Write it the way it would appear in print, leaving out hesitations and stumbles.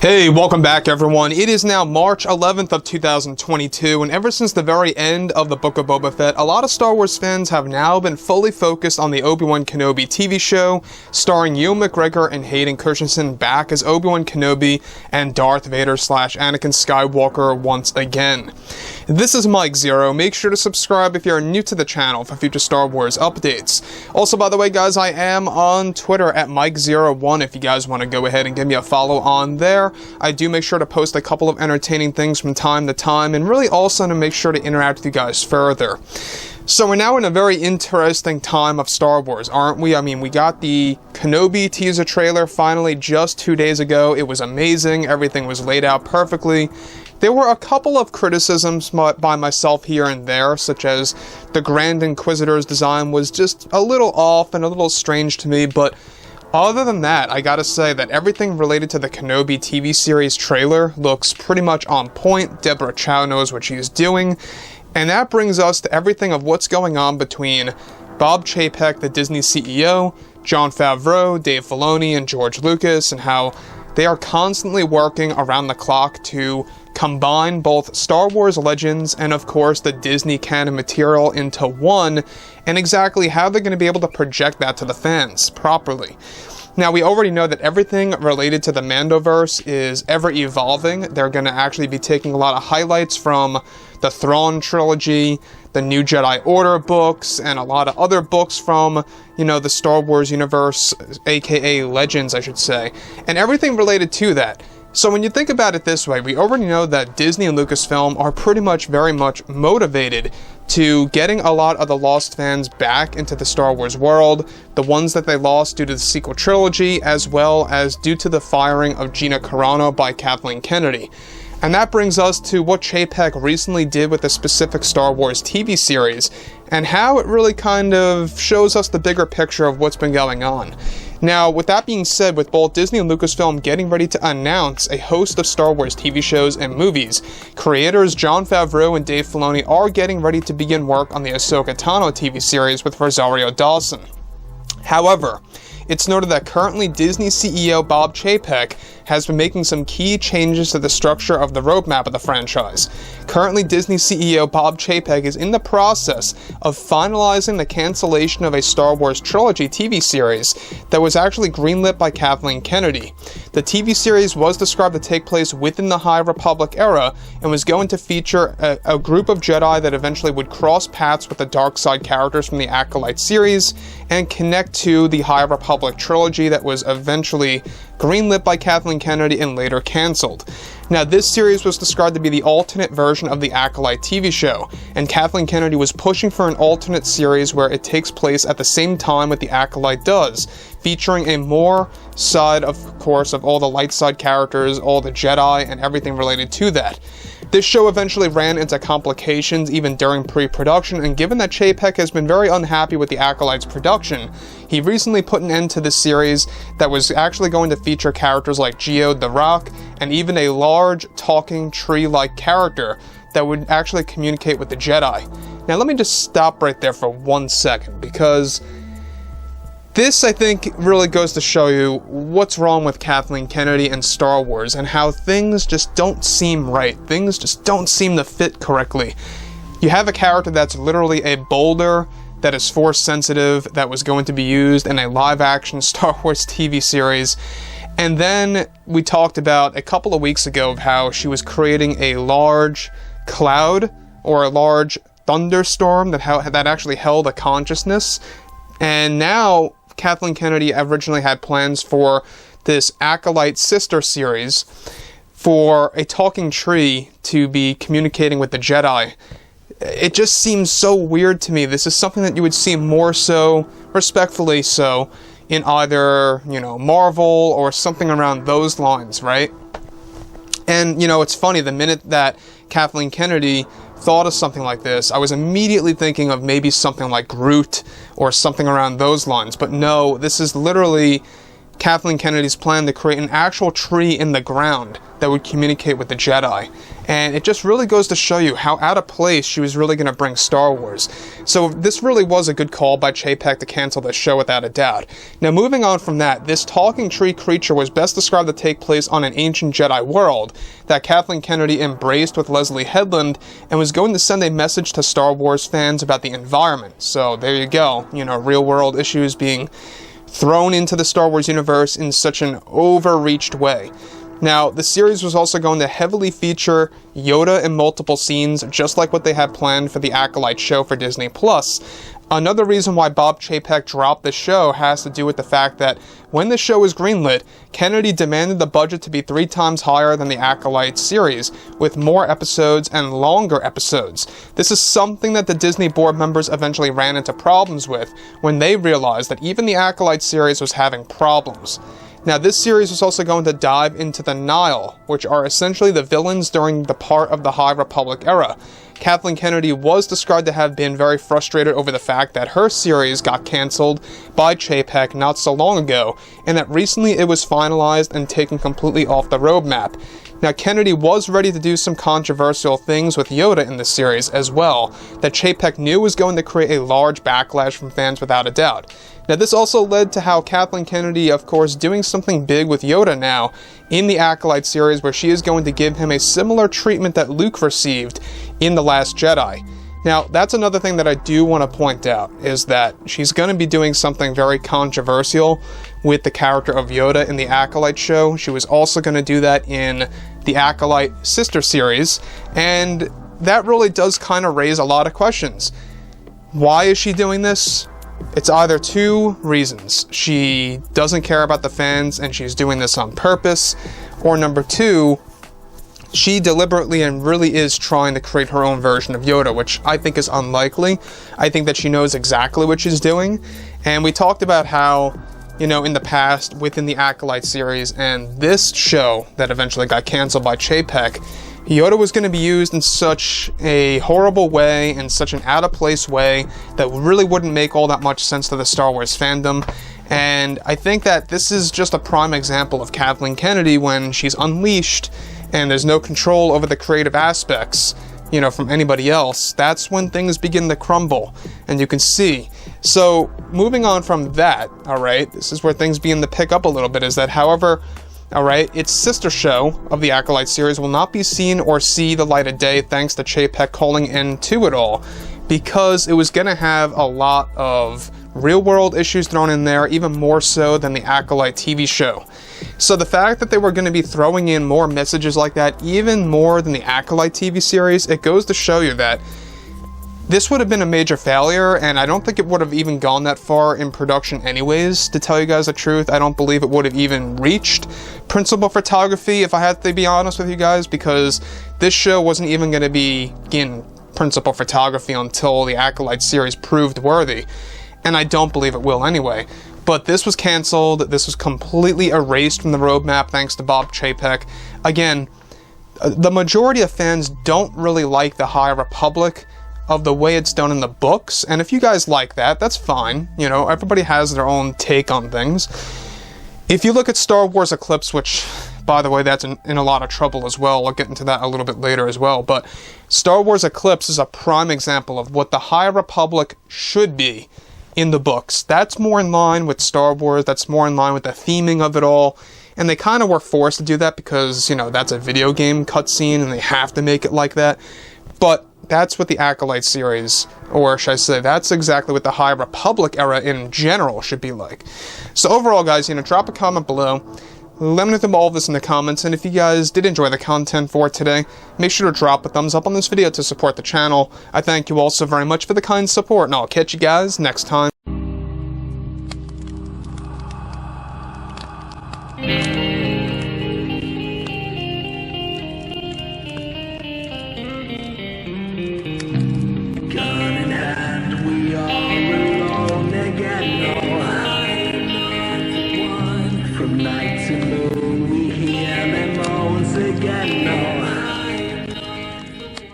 Hey, welcome back everyone. It is now March 11th of 2022, and ever since the very end of the Book of Boba Fett, a lot of Star Wars fans have now been fully focused on the Obi-Wan Kenobi TV show, starring Ewan McGregor and Hayden Christensen back as Obi-Wan Kenobi and Darth Vader / Anakin Skywalker once again. This is Mike Zero. Make sure to subscribe if you're new to the channel for future Star Wars updates. Also, by the way, guys, I am on Twitter at Mike01 if you guys want to go ahead and give me a follow on there. I do make sure to post a couple of entertaining things from time to time, and really also to make sure to interact with you guys further. So we're now in a very interesting time of Star Wars, aren't we? I mean, we got the Kenobi teaser trailer finally just 2 days ago. It was amazing. Everything was laid out perfectly. There were a couple of criticisms by myself here and there, such as the Grand Inquisitor's design was just a little off and a little strange to me, but other than that, I gotta say that everything related to the Kenobi TV series trailer looks pretty much on point. Deborah Chow knows what she's doing, and that brings us to everything of what's going on between Bob Chapek, the Disney CEO, Jon Favreau, Dave Filoni, and George Lucas, and how they are constantly working around the clock to combine both Star Wars Legends and, of course, the Disney canon material into one, and exactly how they're going to be able to project that to the fans properly. Now, we already know that everything related to the Mandoverse is ever evolving. They're going to actually be taking a lot of highlights from the Thrawn trilogy, the New Jedi Order books, and a lot of other books from, the Star Wars universe, aka Legends, I should say, and everything related to that. So when you think about it this way, we already know that Disney and Lucasfilm are pretty much very much motivated to getting a lot of the lost fans back into the Star Wars world, the ones that they lost due to the sequel trilogy, as well as due to the firing of Gina Carano by Kathleen Kennedy. And that brings us to what Chapek recently did with a specific Star Wars TV series, and how it really kind of shows us the bigger picture of what's been going on. Now, with that being said, with both Disney and Lucasfilm getting ready to announce a host of Star Wars TV shows and movies, creators Jon Favreau and Dave Filoni are getting ready to begin work on the Ahsoka Tano TV series with Rosario Dawson. However, it's noted that currently Disney CEO Bob Chapek has been making some key changes to the structure of the roadmap of the franchise. Currently, Disney CEO Bob Chapek is in the process of finalizing the cancellation of a Star Wars trilogy TV series that was actually greenlit by Kathleen Kennedy. The TV series was described to take place within the High Republic era and was going to feature a group of Jedi that eventually would cross paths with the dark side characters from the Acolyte series and connect to the High Republic trilogy that was eventually greenlit by Kathleen Kennedy and later cancelled. Now, this series was described to be the alternate version of the Acolyte TV show, and Kathleen Kennedy was pushing for an alternate series where it takes place at the same time what the Acolyte does, featuring a more side, of course, of all the light side characters, all the Jedi, and everything related to that. This show eventually ran into complications even during pre-production, and given that Chapek has been very unhappy with the Acolyte's production, he recently put an end to this series that was actually going to feature characters like Geode the Rock, and even a large talking tree-like character that would actually communicate with the Jedi. Now let me just stop right there for 1 second, because this, I think, really goes to show you what's wrong with Kathleen Kennedy and Star Wars, and how things just don't seem right. Things just don't seem to fit correctly. You have a character that's literally a boulder that is force sensitive, that was going to be used in a live-action Star Wars TV series. And then we talked about a couple of weeks ago of how she was creating a large cloud, or a large thunderstorm that actually held a consciousness. And now Kathleen Kennedy originally had plans for this Acolyte sister series for a talking tree to be communicating with the Jedi. It just seems so weird to me. This is something that you would see more so, respectfully so, in either, Marvel or something around those lines, right? And, it's funny, the minute that Kathleen Kennedy thought of something like this, I was immediately thinking of maybe something like Groot or something around those lines. But no, this is literally Kathleen Kennedy's plan to create an actual tree in the ground that would communicate with the Jedi. And it just really goes to show you how out of place she was really going to bring Star Wars. So this really was a good call by Chapek to cancel this show without a doubt. Now moving on from that, this talking tree creature was best described to take place on an ancient Jedi world that Kathleen Kennedy embraced with Leslie Headland and was going to send a message to Star Wars fans about the environment. So there you go, real world issues being thrown into the Star Wars universe in such an overreached way. Now, the series was also going to heavily feature Yoda in multiple scenes, just like what they had planned for the Acolyte show for Disney+. Another reason why Bob Chapek dropped the show has to do with the fact that when the show was greenlit, Kennedy demanded the budget to be 3 times higher than the Acolyte series, with more episodes and longer episodes. This is something that the Disney board members eventually ran into problems with when they realized that even the Acolyte series was having problems. Now, this series was also going to dive into the Nihil, which are essentially the villains during the part of the High Republic era. Kathleen Kennedy was described to have been very frustrated over the fact that her series got cancelled by Chapek not so long ago, and that recently it was finalized and taken completely off the roadmap. Now, Kennedy was ready to do some controversial things with Yoda in the series as well, that Chapek knew was going to create a large backlash from fans without a doubt. Now, this also led to how Kathleen Kennedy, of course, doing something big with Yoda now in the Acolyte series, where she is going to give him a similar treatment that Luke received in The Last Jedi. Now, that's another thing that I do want to point out, is that she's going to be doing something very controversial with the character of Yoda in the Acolyte show. She was also going to do that in the Acolyte sister series, and that really does kind of raise a lot of questions. Why is she doing this? It's either 2 reasons. She doesn't care about the fans and she's doing this on purpose, or number 2, she deliberately and really is trying to create her own version of Yoda, which I think is unlikely. I think that she knows exactly what she's doing, and we talked about how, in the past, within the Acolyte series and this show that eventually got canceled by Chapek, Yoda was going to be used in such a horrible way, in such an out-of-place way, that really wouldn't make all that much sense to the Star Wars fandom. And I think that this is just a prime example of Kathleen Kennedy when she's unleashed and there's no control over the creative aspects, from anybody else. That's when things begin to crumble, and you can see. So, moving on from that, alright, this is where things begin to pick up a little bit, is that, however, alright, its sister show of the Acolyte series will not be seen or see the light of day thanks to Chapek calling end to it all, because it was going to have a lot of real-world issues thrown in there, even more so than the Acolyte TV show. So the fact that they were going to be throwing in more messages like that, even more than the Acolyte TV series, it goes to show you that this would have been a major failure, and I don't think it would have even gone that far in production anyways, to tell you guys the truth. I don't believe it would have even reached principal photography, if I had to be honest with you guys, because this show wasn't even going to begin principal photography until the Acolyte series proved worthy, and I don't believe it will anyway. But this was cancelled, this was completely erased from the roadmap thanks to Bob Chapek. Again, the majority of fans don't really like the High Republic of the way it's done in the books, and if you guys like that, that's fine. Everybody has their own take on things. If you look at Star Wars Eclipse, which, by the way, that's in a lot of trouble as well, I'll get into that a little bit later as well, but Star Wars Eclipse is a prime example of what the High Republic should be in the books. That's more in line with Star Wars, that's more in line with the theming of it all, and they kind of were forced to do that because, that's a video game cutscene and they have to make it like that. But that's what the Acolyte series, or should I say, that's exactly what the High Republic era in general should be like. So overall, guys, drop a comment below. Let me know all of this in the comments, and if you guys did enjoy the content for today, make sure to drop a thumbs up on this video to support the channel. I thank you all so very much for the kind support, and I'll catch you guys next time.